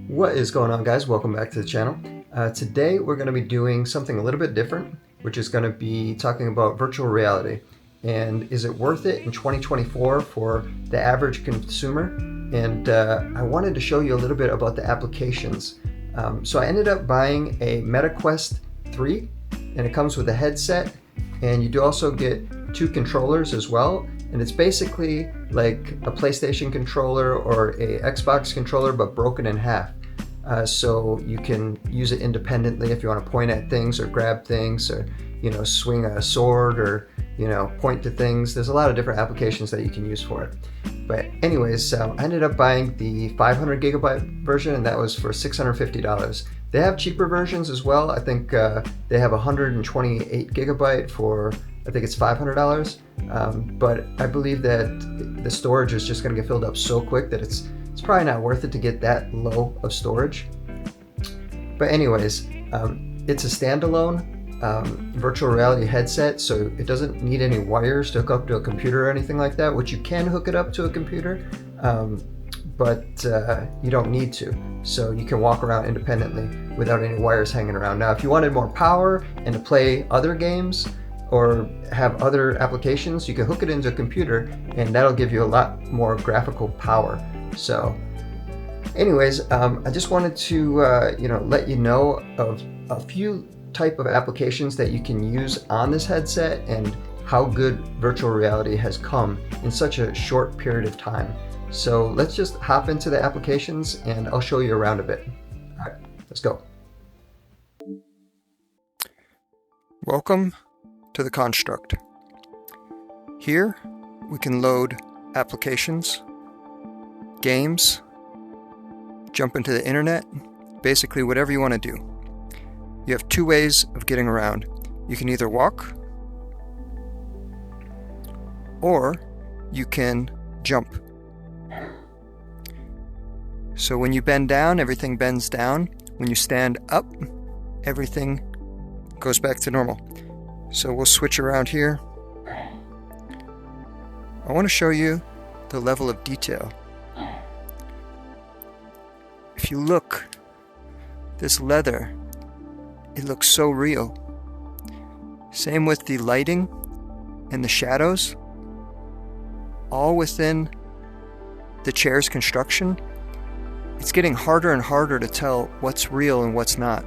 What is going on, guys? Welcome back to the channel. Today we're going to be doing something a little bit different, which is going to be talking about virtual reality and is it worth it in 2024 for the average consumer. And I wanted to show you a little bit about the applications. So I ended up buying a MetaQuest 3 and it comes with a headset, and you do also get 2 controllers as well. And it's basically like a PlayStation controller or a Xbox controller, but broken in half. So you can use it independently if you want to point at things or grab things, or swing a sword, or point to things. There's a lot of different applications that you can use for it. But anyways, I ended up buying the 500 gigabyte version, and that was for $650. They have cheaper versions as well. I think they have 128 gigabyte for, I think it's $500. But I believe that the storage is just going to get filled up so quick that it's probably not worth it to get that low of storage. But anyways, it's a standalone virtual reality headset, so it doesn't need any wires to hook up to a computer or anything like that, which you can hook it up to a computer, but you don't need to. So you can walk around independently without any wires hanging around. Now, if you wanted more power and to play other games or have other applications, you can hook it into a computer, and that'll give you a lot more graphical power. So anyways, I just wanted to let you know of a few type of applications that you can use on this headset and how good virtual reality has come in such a short period of time. So let's just hop into the applications and I'll show you around a bit. All right, let's go. Welcome to the construct. Here we can load applications, games, jump into the internet, basically whatever you want to do. You have 2 ways of getting around. You can either walk, or you can jump. So when you bend down, everything bends down. When you stand up, everything goes back to normal. So we'll switch around here. I want to show you the level of detail. If you look, this leather, it looks so real. Same with the lighting and the shadows, all within the chair's construction. It's getting harder and harder to tell what's real and what's not.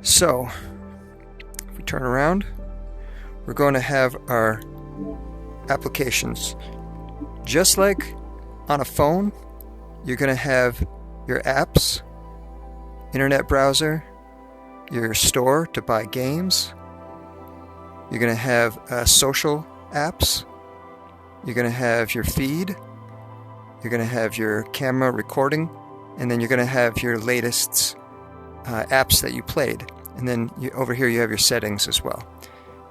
So, if we turn around, we're going to have our applications. Just like on a phone, you're going to have your apps, internet browser, your store to buy games. You're going to have social apps. You're going to have your feed. You're going to have your camera recording. And then you're going to have your latest apps that you played. And then over here you have your settings as well.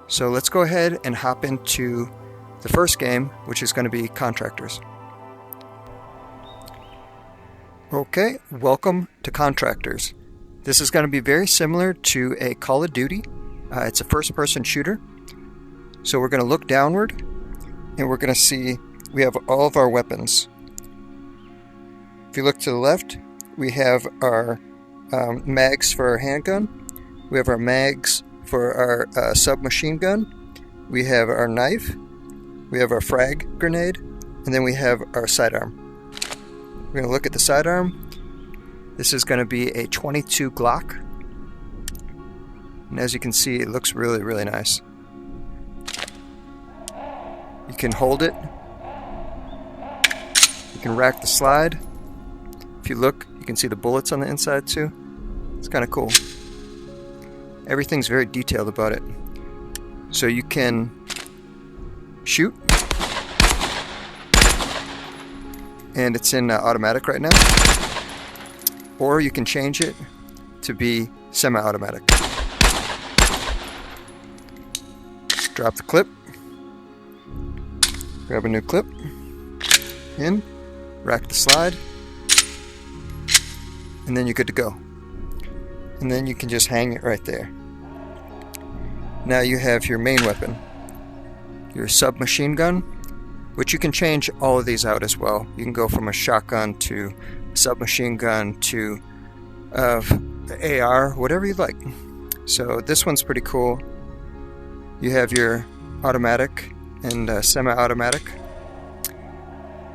So let's go ahead and hop into the first game, which is going to be Contractors. Okay, welcome to Contractors. This is going to be very similar to a Call of Duty. It's a first-person shooter. So we're going to look downward, and we're going to see we have all of our weapons. If you look to the left, we have our mags for our handgun. We have our mags for our submachine gun. We have our knife. We have our frag grenade. And then we have our sidearm. We're going to look at the sidearm. This is going to be a 22 Glock. And as you can see, it looks really, really nice. You can hold it. You can rack the slide. If you look, you can see the bullets on the inside too. It's kind of cool. Everything's very detailed about it. So you can shoot. And it's in automatic right now. Or you can change it to be semi-automatic. Drop the clip. Grab a new clip. In. Rack the slide. And then you're good to go. And then you can just hang it right there. Now you have your main weapon. Your submachine gun. which you can change all of these out as well. You can go from a shotgun to submachine gun to AR, whatever you like. So this one's pretty cool. You have your automatic and semi-automatic.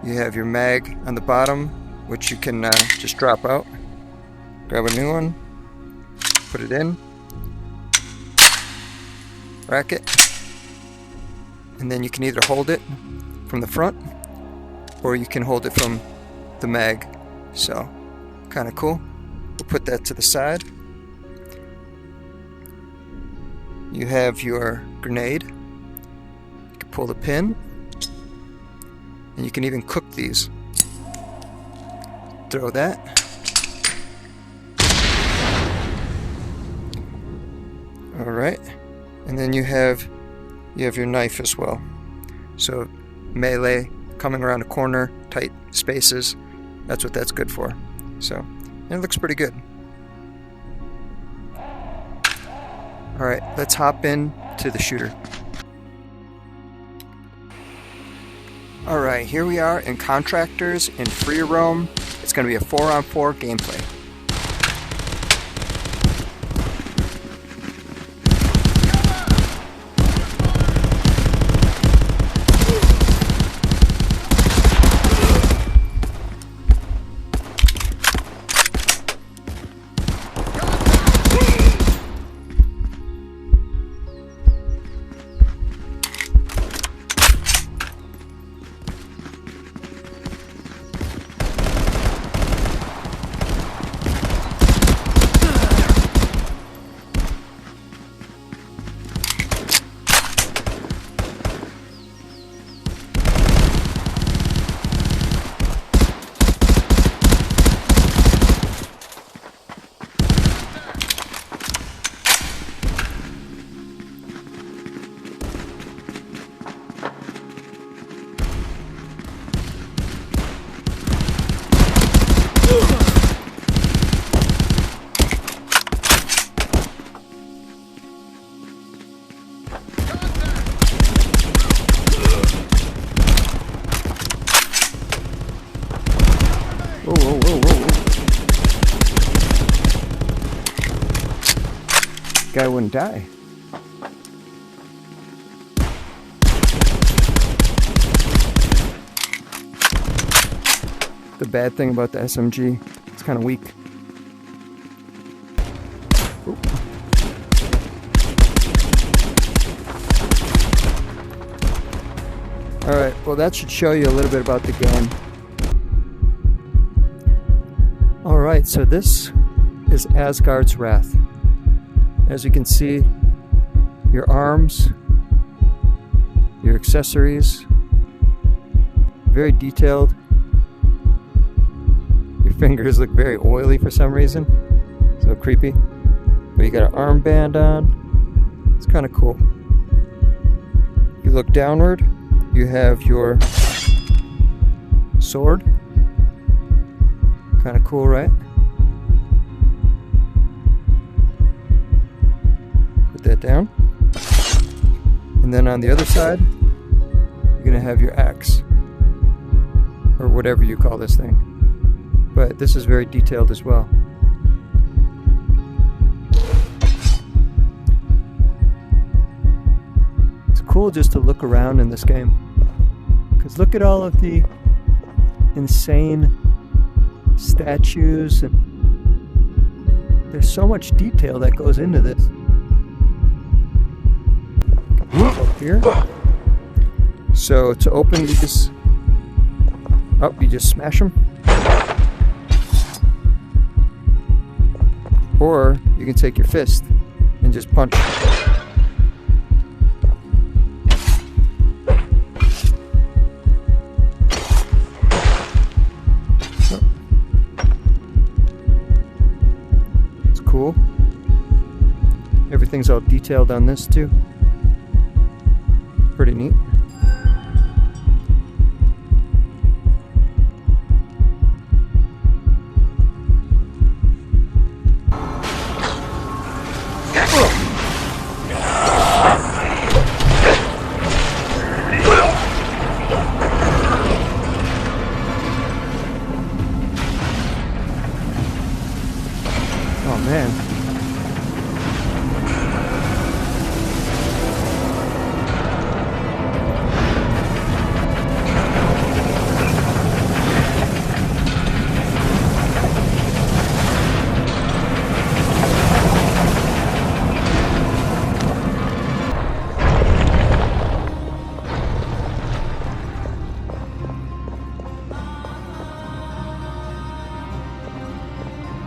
You have your mag on the bottom, which you can just drop out. Grab a new one, put it in, rack it, and then you can either hold it from the front or you can hold it from the mag. So kind of cool. We'll put that to the side. You have your grenade. You can pull the pin, and you can even cook these. Throw that. All right, and then you have your knife as well. So melee, coming around a corner, tight spaces. That's what that's good for. So, and it looks pretty good. All right, let's hop in to the shooter. All right, here we are in Contractors in free roam. It's going to be a 4-on-4 gameplay. Whoa, whoa, whoa, whoa. Guy wouldn't die. The bad thing about the SMG, it's kind of weak. Ooh. Alright, well that should show you a little bit about the gun. Alright, so this is Asgard's Wrath. As you can see, your arms, your accessories, very detailed. Your fingers look very oily for some reason, so creepy. But you got an armband on, it's kind of cool. If you look downward, you have your sword. Kind of cool, right? Put that down. And then on the other side, you're going to have your axe. Or whatever you call this thing. But this is very detailed as well. It's cool just to look around in this game. Because look at all of the insane statues, and there's so much detail that goes into this. Up here. So to open these up, you just smash them, or you can take your fist and just punch. Cool. Everything's all detailed on this too. Pretty neat. man.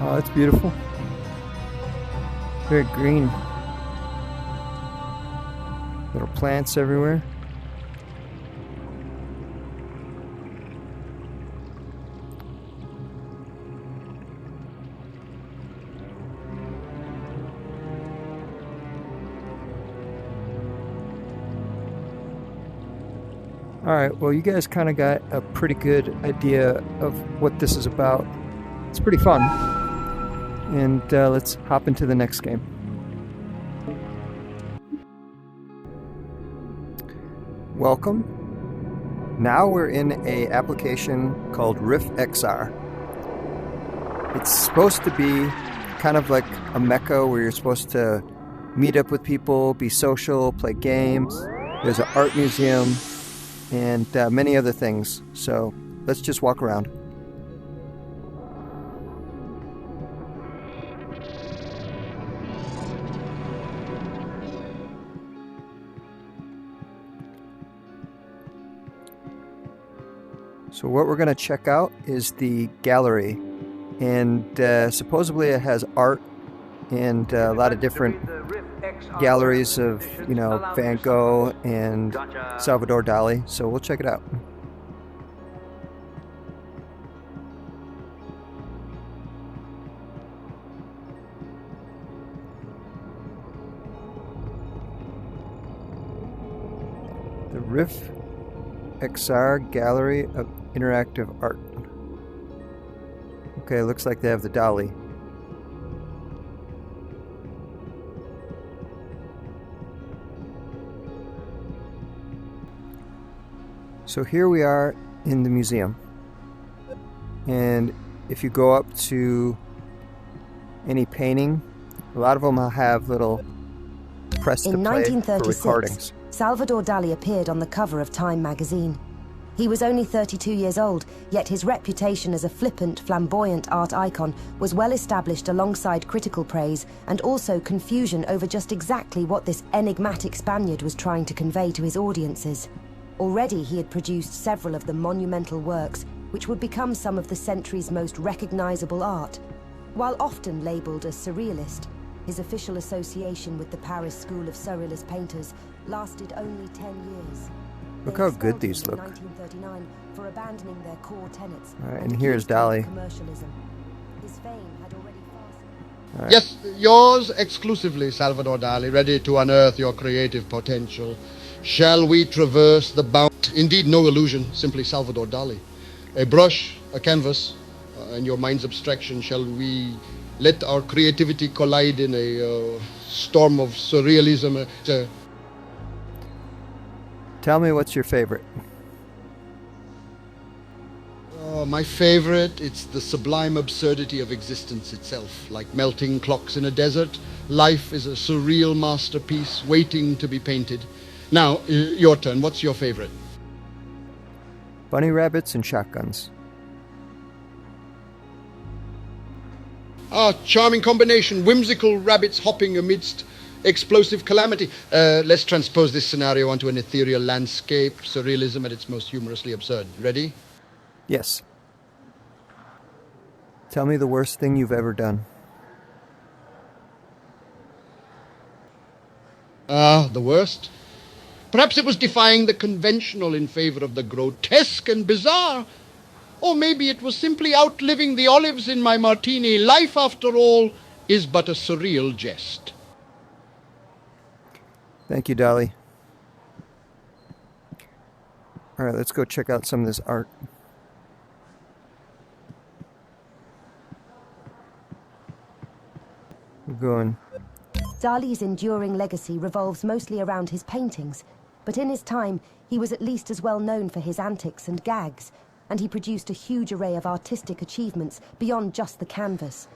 Oh, it's beautiful. Very green. Little plants everywhere. Alright, well, you guys kind of got a pretty good idea of what this is about. It's pretty fun. And let's hop into the next game. Welcome. Now we're in an application called Riff XR. It's supposed to be kind of like a mecca where you're supposed to meet up with people, be social, play games. There's an art museum and many other things. So let's just walk around. So what we're going to check out is the gallery, and supposedly it has art and a lot of different galleries of, you know, Van Gogh and Salvador Dali, so we'll check it out. The Riff XR Gallery of Interactive Art. Okay, looks like they have the Dali. So here we are in the museum, and if you go up to any painting, a lot of them will have little press to play for recordings. Salvador Dali appeared on the cover of Time magazine. He was only 32 years old, yet his reputation as a flippant, flamboyant art icon was well established alongside critical praise and also confusion over just exactly what this enigmatic Spaniard was trying to convey to his audiences. Already he had produced several of the monumental works which would become some of the century's most recognizable art. While often labeled a surrealist, his official association with the Paris School of Surrealist Painters lasted only 10 years. Look how good these look. 1939 for abandoning their core tenets. All right, and here's Dali. His fame had already passed. Right. Yes, yours exclusively, Salvador Dali, ready to unearth your creative potential. Shall we traverse the bound? Indeed, no illusion, simply Salvador Dali. A brush, a canvas, and your mind's abstraction. Shall we let our creativity collide in a storm of surrealism? Tell me what's your favorite. My favorite, it's the sublime absurdity of existence itself. Like melting clocks in a desert, life is a surreal masterpiece waiting to be painted. Now, your turn. What's your favorite? Bunny rabbits and shotguns. Ah, charming combination. Whimsical rabbits hopping amidst explosive calamity. Let's transpose this scenario onto an ethereal landscape. Surrealism at its most humorously absurd. Ready? Yes. Tell me the worst thing you've ever done. The worst? Perhaps it was defying the conventional in favor of the grotesque and bizarre. Or maybe it was simply outliving the olives in my martini. Life, after all, is but a surreal jest. Thank you, Dali. All right, let's go check out some of this art. We're going. Dali's enduring legacy revolves mostly around his paintings, but in his time, he was at least as well known for his antics and gags, and he produced a huge array of artistic achievements beyond just the canvas.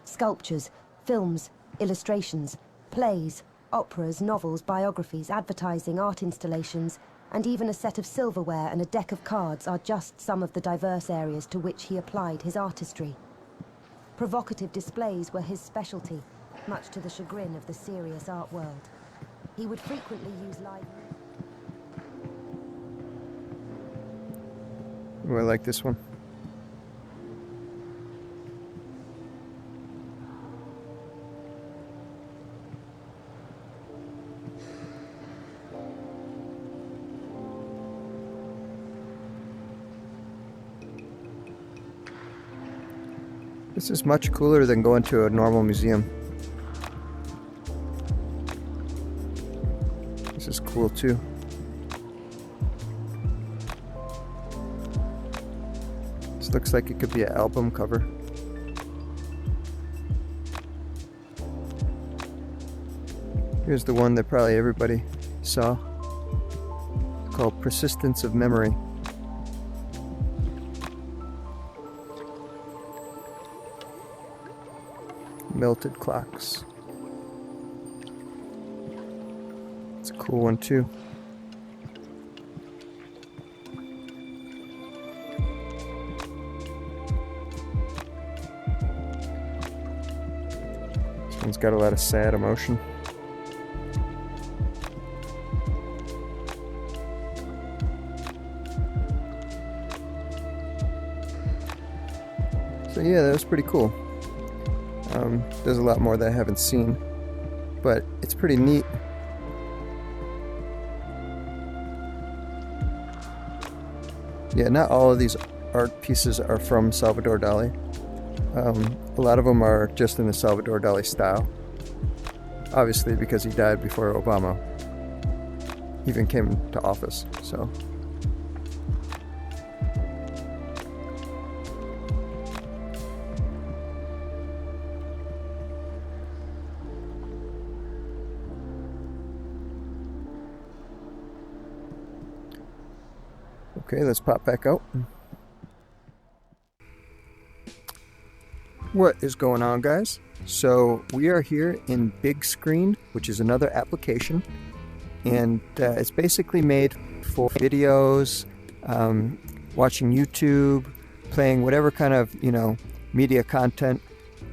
Sculptures, films, illustrations, plays, operas, novels, biographies, advertising, art installations, and even a set of silverware and a deck of cards are just some of the diverse areas to which he applied his artistry. Provocative displays were his specialty, much to the chagrin of the serious art world. He would frequently use live... Oh, I like this one. This is much cooler than going to a normal museum. This is cool too. This looks like it could be an album cover. Here's the one that probably everybody saw. It's called Persistence of Memory. Melted clocks. It's a cool one too. This one's got a lot of sad emotion. So yeah, that was pretty cool. There's a lot more that I haven't seen, but it's pretty neat. Yeah, not all of these art pieces are from Salvador Dali. A lot of them are just in the Salvador Dali style. Obviously, because he died before Obama even came to office, so. Okay, let's pop back out. What is going on, guys? So we are here in Big Screen, which is another application, and it's basically made for videos, watching YouTube, playing whatever kind of media content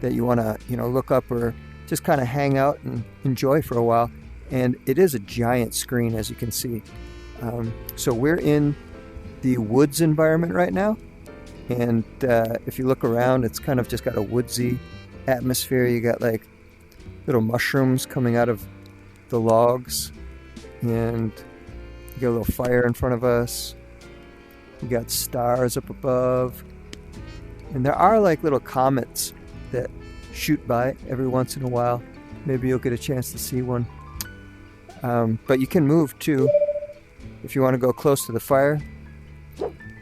that you want to look up or just kind of hang out and enjoy for a while. And it is a giant screen, as you can see. So we're in the woods environment right now, and if you look around, it's kind of just got a woodsy atmosphere. You got like little mushrooms coming out of the logs, and you got a little fire in front of us. You got stars up above, and there are like little comets that shoot by every once in a while. Maybe you'll get a chance to see one, but you can move too. If you want to go close to the fire,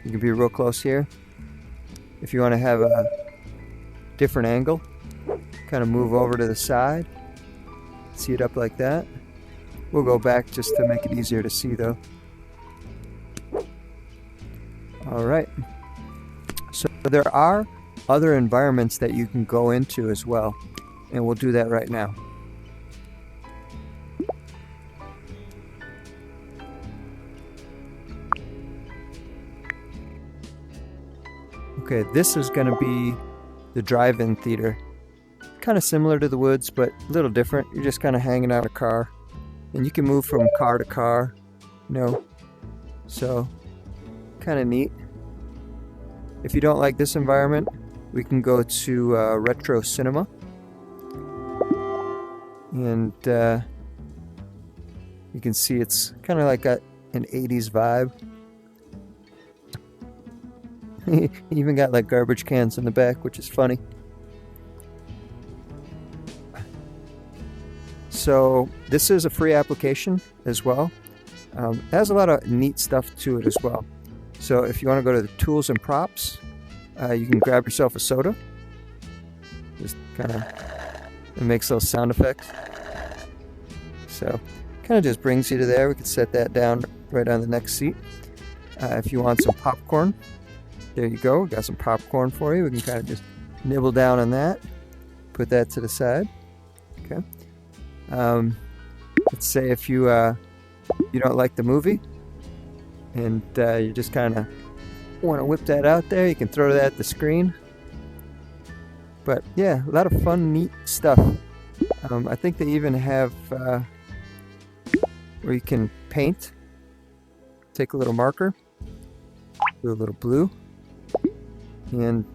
you can be real close here. If you want to have a different angle, kind of move over to the side, see it up like that. We'll go back just to make it easier to see though. Alright, so there are other environments that you can go into as well, and we'll do that right now. Okay, this is going to be the drive-in theater. Kind of similar to the woods, but a little different. You're just kind of hanging out a car, and you can move from car to car, so kind of neat. If you don't like this environment, we can go to retro cinema, and you can see it's kind of like got an 80s vibe. He even got like garbage cans in the back, which is funny. So this is a free application as well. It has a lot of neat stuff to it as well. So if you want to go to the tools and props, you can grab yourself a soda. Just kind of, it makes those sound effects. So kind of just brings you to there. We can set that down right on the next seat. If you want some popcorn, there you go. Got some popcorn for you. We can kind of just nibble down on that. Put that to the side. Okay. Let's say if you you don't like the movie and you just kind of want to whip that out there, you can throw that at the screen. But yeah, a lot of fun, neat stuff. I think they even have where you can paint. Take a little marker, do a little blue, and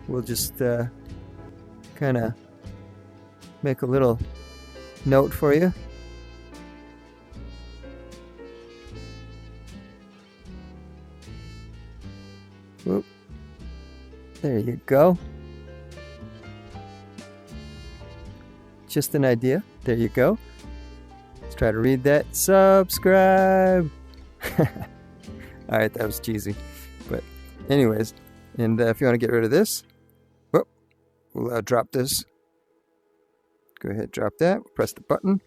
we'll just kind of make a little note for you. Whoop. There you go. Just an idea. There you go. Let's try to read that. Subscribe. Alright, that was cheesy. But anyways, and if you want to get rid of this, whoop, we'll drop this. Go ahead, drop that. Press the button.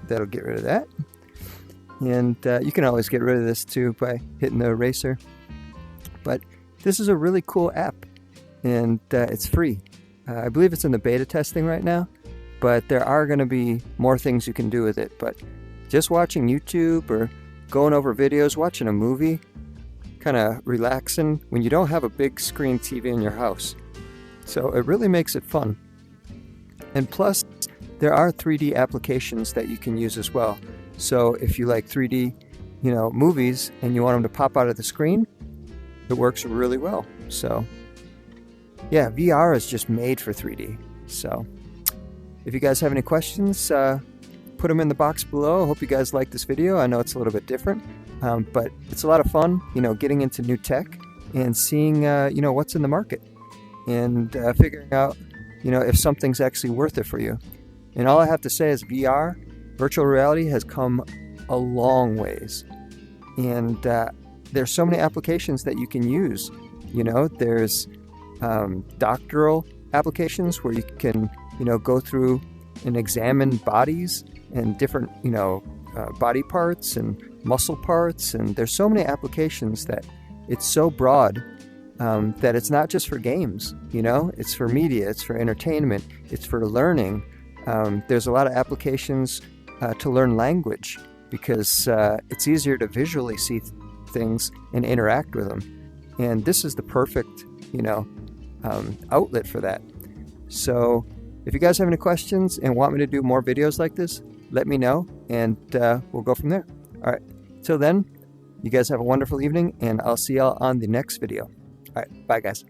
That'll get rid of that. And you can always get rid of this too by hitting the eraser. But this is a really cool app, and it's free. I believe it's in the beta testing right now, but there are going to be more things you can do with it. But just watching YouTube or going over videos, watching a movie, kind of relaxing when you don't have a big screen TV in your house. So it really makes it fun. And plus, there are 3D applications that you can use as well. So if you like 3D, movies and you want them to pop out of the screen, it works really well. So yeah, VR is just made for 3D. So if you guys have any questions, put them in the box below. I hope you guys like this video. I know it's a little bit different, but it's a lot of fun, getting into new tech and seeing, what's in the market and figuring out, if something's actually worth it for you. And all I have to say is VR, virtual reality, has come a long ways. And there's so many applications that you can use. There's doctoral applications where you can, go through and examine bodies and different, body parts and muscle parts. And there's so many applications that it's so broad that it's not just for games, it's for media, it's for entertainment, it's for learning. There's a lot of applications to learn language because it's easier to visually see things and interact with them. And this is the perfect, outlet for that. So if you guys have any questions and want me to do more videos like this, let me know and we'll go from there. All right. Till then, you guys have a wonderful evening and I'll see y'all on the next video. All right. Bye, guys.